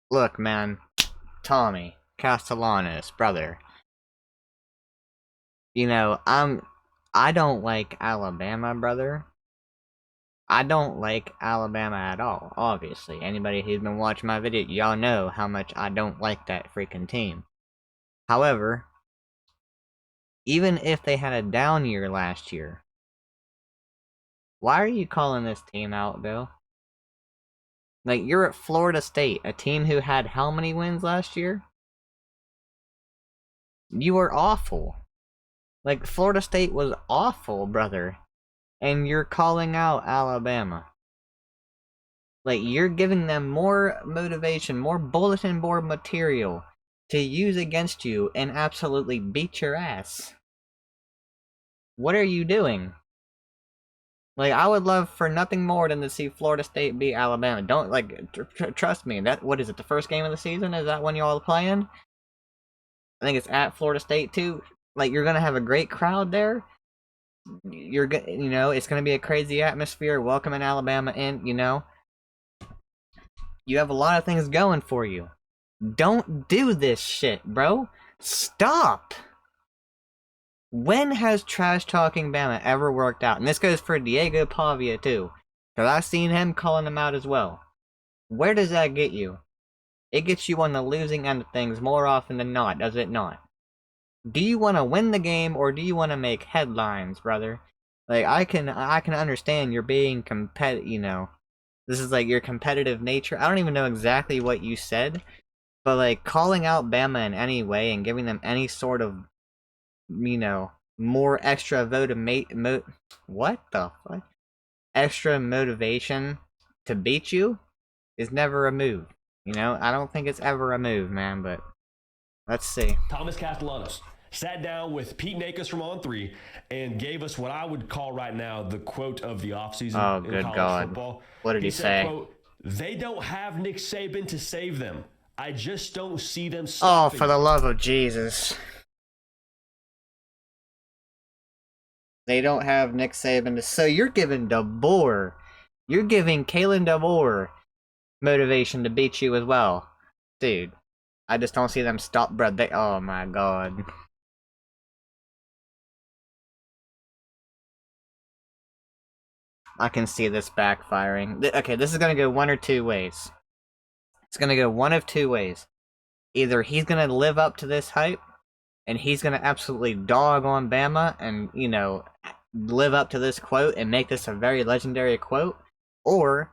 Look, man, Tommy, Castellanos, brother. I don't like Alabama, brother. I don't like Alabama at all, obviously. Anybody who's been watching my video, y'all know how much I don't like that freaking team. However, even if they had a down year last year, why are you calling this team out, Bill? Like, you're at Florida State, a team who had how many wins last year? You were awful. Like, Florida State was awful, brother. And you're calling out Alabama. Like, you're giving them more motivation, more bulletin board material to use against you and absolutely beat your ass. What are you doing? Like, I would love for nothing more than to see Florida State beat Alabama. Don't, like, trust me, what is it, the first game of the season? Is that when y'all are playing? I think it's at Florida State, too. Like, you're gonna have a great crowd there. It's gonna be a crazy atmosphere welcoming Alabama in. You have a lot of things going for you. Don't do this shit, bro. Stop! When has trash talking Bama ever worked out? And this goes for Diego Pavia too. Because I've seen him calling them out as well. Where does that get you? It gets you on the losing end of things more often than not, does it not? Do you want to win the game or do you want to make headlines, brother? Like, I can understand you're being competitive, this is like your competitive nature. I don't even know exactly what you said, but like calling out Bama in any way and giving them any sort of, more extra what the fuck? Extra motivation to beat you is never a move. I don't think it's ever a move, man, but let's see. Thomas Castellanos sat down with Pete Nakis from On3 and gave us what I would call right now the quote of the offseason in college football. What did he say? Quote, "They don't have Nick Saban to save them. I just don't see them Oh, stopping." for the love of Jesus. They don't have Nick Saban to... So you're giving DeBoer... You're giving Kalen DeBoer motivation to beat you as well. Dude, I just don't see them stop, bro. Oh my god. I can see this backfiring. Okay, this is gonna go one or two ways. It's gonna go one of two ways. Either he's gonna live up to this hype, and he's gonna absolutely dog on Bama and, live up to this quote and make this a very legendary quote, or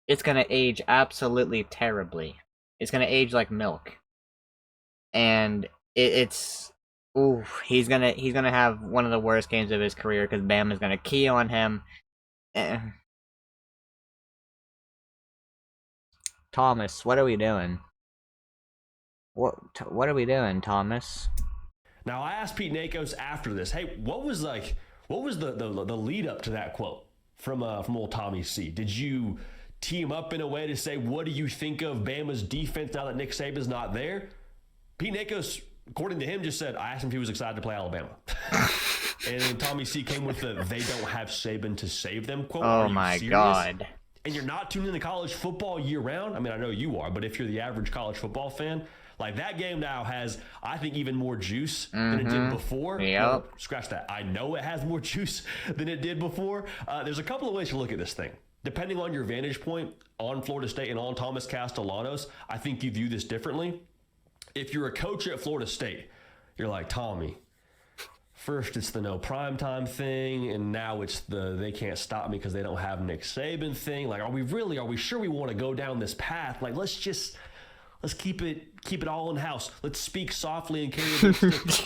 it's gonna age absolutely terribly. It's gonna age like milk. And it's... Ooh, he's gonna have one of the worst games of his career because Bama's gonna key on him. Thomas, what are we doing? What are we doing, Thomas? Now I asked Pete Nakos after this, hey, what was the lead up to that quote from old Tommy C? Did you tee him up in a way to say, what do you think of Bama's defense now that Nick Saban's not there? Pete Nakos, according to him, just said, I asked him if he was excited to play Alabama. And then Tommy C came with the "they don't have Saban to save them" quote. Oh my god. And you're not tuned into college football year round? I mean, I know you are, but if you're the average college football fan, like that game now has, I think, even more juice than it did before. Yep. No, scratch that. I know it has more juice than it did before. There's a couple of ways to look at this thing. Depending on your vantage point on Florida State and on Thomas Castellanos, I think you view this differently. If you're a coach at Florida State, you're like, Tommy, first it's the no primetime thing, and now it's the they can't stop me because they don't have Nick Saban thing. Like, are we sure we want to go down this path? Like, let's keep it all in house. Let's speak softly and carry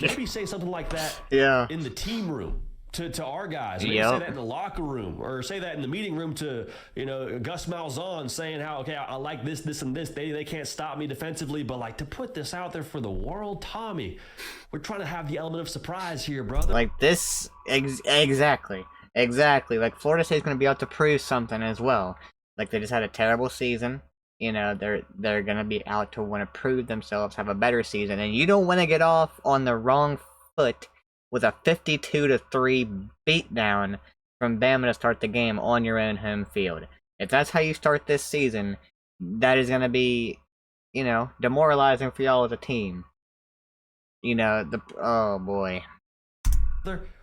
maybe say something like that in the team room to our guys. Maybe say that in the locker room, or say that in the meeting room to Gus Malzahn, saying how, okay, I like this and this. They can't stop me defensively, but like to put this out there for the world, Tommy, we're trying to have the element of surprise here, brother. Like this, exactly. Like Florida State's going to be out to prove something as well. Like they just had a terrible season. They're gonna be out to want to prove themselves, have a better season, and you don't want to get off on the wrong foot with a 52-3 beatdown from Bama to start the game on your own home field. If that's how you start this season, that is gonna be demoralizing for y'all as a team. Oh boy.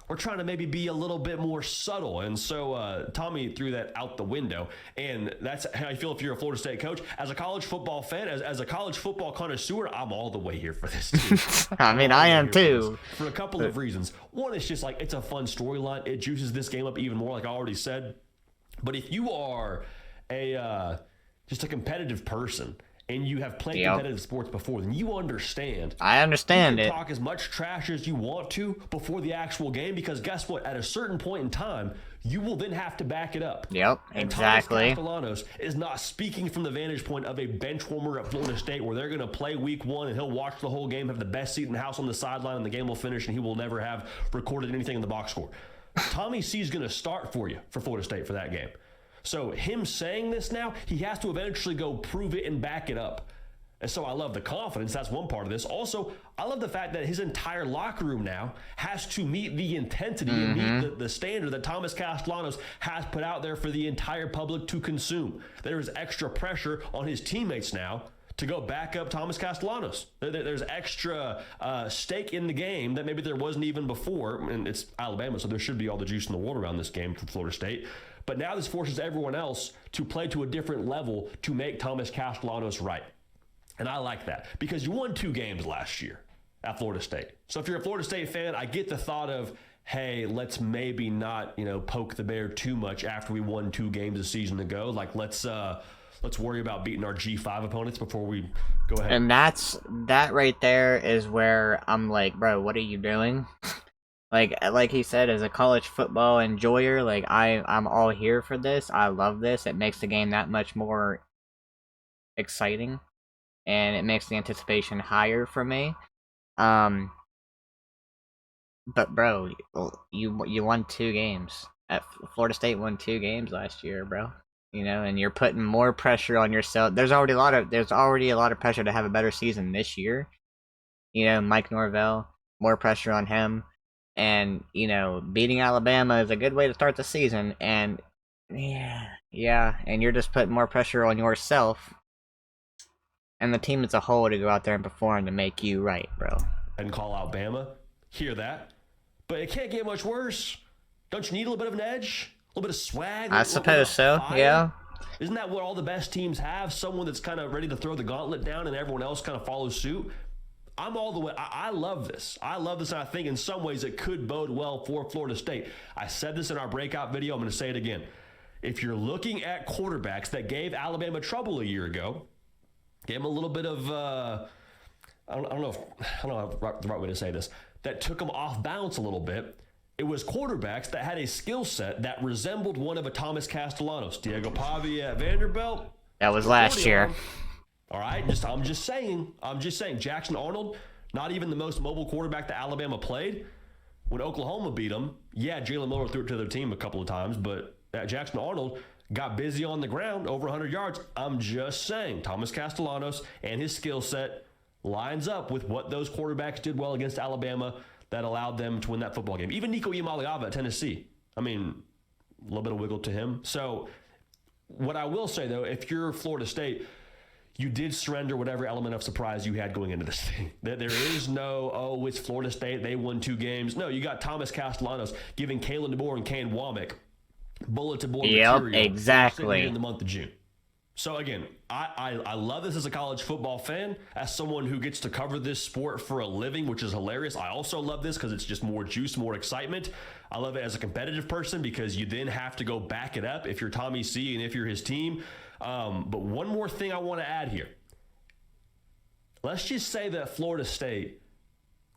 We're trying to maybe be a little bit more subtle. And so Tommy threw that out the window. And that's how you feel if you're a Florida State coach. As a college football fan, as a college football connoisseur, I'm all the way here for this team. I am too. For a couple of reasons. One, it's just like it's a fun storyline. It juices this game up even more, like I already said. But if you are just a competitive person, and you have played competitive sports before, then you understand. I understand you it. can talk as much trash as you want to before the actual game, because guess what? At a certain point in time, you will then have to back it up. Yep, and exactly. Thomas Castellanos is not speaking from the vantage point of a bench warmer at Florida State where they're going to play week one and he'll watch the whole game, have the best seat in the house on the sideline, and the game will finish, and he will never have recorded anything in the box score. Tommy C is going to start for you for Florida State for that game. So him saying this now, he has to eventually go prove it and back it up. And so I love the confidence. That's one part of this. Also, I love the fact that his entire locker room now has to meet the intensity and meet the standard that Thomas Castellanos has put out there for the entire public to consume. There is extra pressure on his teammates now to go back up Thomas Castellanos. There's extra stake in the game that maybe there wasn't even before. And it's Alabama, so there should be all the juice in the world around this game for Florida State. But now this forces everyone else to play to a different level to make Thomas Castellanos right. And I like that because you won 2 games last year at Florida State. So if you're a Florida State fan, I get the thought of, hey, let's maybe not, poke the bear too much after we won 2 games a season ago. Like, let's worry about beating our G5 opponents before we go ahead. And that right there is where I'm like, bro, what are you doing? Like he said, as a college football enjoyer, like I'm all here for this. I love this. It makes the game that much more exciting, and it makes the anticipation higher for me. But bro, you won 2 games. Florida State won 2 games last year, bro. And you're putting more pressure on yourself. There's already a lot of pressure to have a better season this year. Mike Norvell, more pressure on him. And, beating Alabama is a good way to start the season. And, yeah, and you're just putting more pressure on yourself and the team as a whole to go out there and perform to make you right, bro. And call out Bama. Hear that. But it can't get much worse. Don't you need a little bit of an edge? A little bit of swag? I suppose so, yeah. Isn't that what all the best teams have? Someone that's kind of ready to throw the gauntlet down and everyone else kind of follows suit? I'm all the way. I love this. I love this, and I think in some ways it could bode well for Florida State. I said this in our breakout video. I'm going to say it again. If you're looking at quarterbacks that gave Alabama trouble a year ago, gave them a little bit of, I don't know the right way to say this, that took them off balance a little bit, it was quarterbacks that had a skill set that resembled one of a Thomas Castellanos. Diego Pavia at Vanderbilt. That was last year. All right, I'm just saying. Jackson Arnold, not even the most mobile quarterback that Alabama played. When Oklahoma beat them, yeah, Jalen Miller threw it to their team a couple of times, but Jackson Arnold got busy on the ground, over 100 yards. I'm just saying, Thomas Castellanos and his skill set lines up with what those quarterbacks did well against Alabama that allowed them to win that football game. Even Nico Iamaleava at Tennessee. I mean, a little bit of wiggle to him. So what I will say, though, if you're Florida State, you did surrender whatever element of surprise you had going into this thing. There is no, it's Florida State, they won 2 games. No, you got Thomas Castellanos giving Kalen DeBoer and Kane Womack bulletin board material. Exactly. In the month of June. So again, I love this as a college football fan, as someone who gets to cover this sport for a living, which is hilarious. I also love this because it's just more juice, more excitement. I love it as a competitive person because you then have to go back it up if you're Tommy C and if you're his team. But one more thing I want to add here. Let's just say that Florida State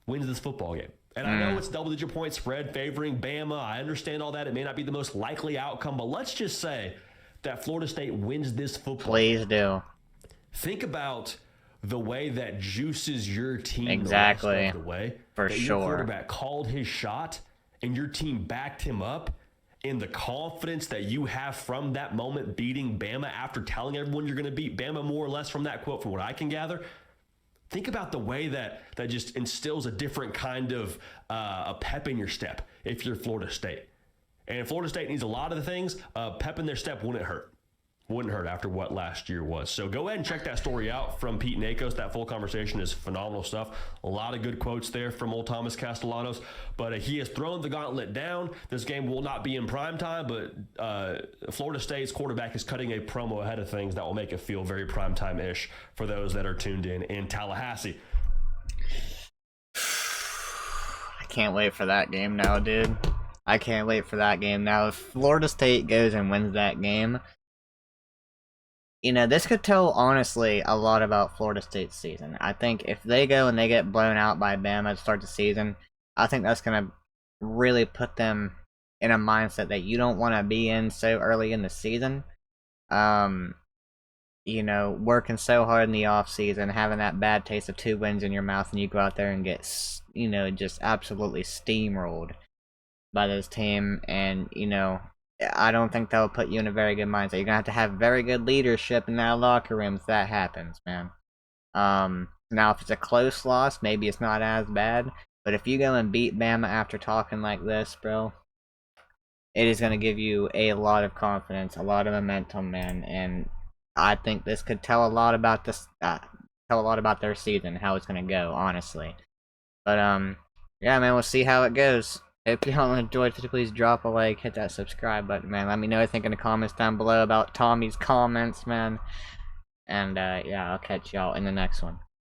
wins this football game. And I know it's double-digit point spread favoring Bama. I understand all that. It may not be the most likely outcome, but let's just say that Florida State wins this football game. Please do. Think about the way that juices your team exactly. the rest of the way. For that sure. Your quarterback called his shot and your team backed him up. In the confidence that you have from that moment beating Bama after telling everyone you're going to beat Bama more or less from that quote, from what I can gather. Think about the way that just instills a different kind of a pep in your step if you're Florida State. And Florida State needs a lot of the things. Pep in their step wouldn't hurt. Wouldn't hurt after what last year was. So go ahead and check that story out from Pete Nakos. That full conversation is phenomenal stuff. A lot of good quotes there from old Thomas Castellanos. But he has thrown the gauntlet down. This game will not be in prime time, but Florida State's quarterback is cutting a promo ahead of things that will make it feel very prime time-ish for those that are tuned in Tallahassee. I can't wait for that game now, dude. I can't wait for that game now. If Florida State goes and wins that game, you know, this could tell, honestly, a lot about Florida State's season. I think if they go and they get blown out by Bama to start the season, I think that's going to really put them in a mindset that you don't want to be in so early in the season. You know, working so hard in the offseason, having that bad taste of 2 wins in your mouth, and you go out there and get, you know, just absolutely steamrolled by this team, and, you know, I don't think that will put you in a very good mindset. You're going to have very good leadership in that locker room if that happens, man. Now, if it's a close loss, maybe it's not as bad. But if you go and beat Bama after talking like this, bro, it is going to give you a lot of confidence, a lot of momentum, man. And I think this could tell a lot about this, tell a lot about their season, how it's going to go, honestly. But, yeah, man, we'll see how it goes. If y'all enjoyed it, please drop a like, hit that subscribe button, man. Let me know what you think in the comments down below about Tommy's comments, man. And, yeah, I'll catch y'all in the next one.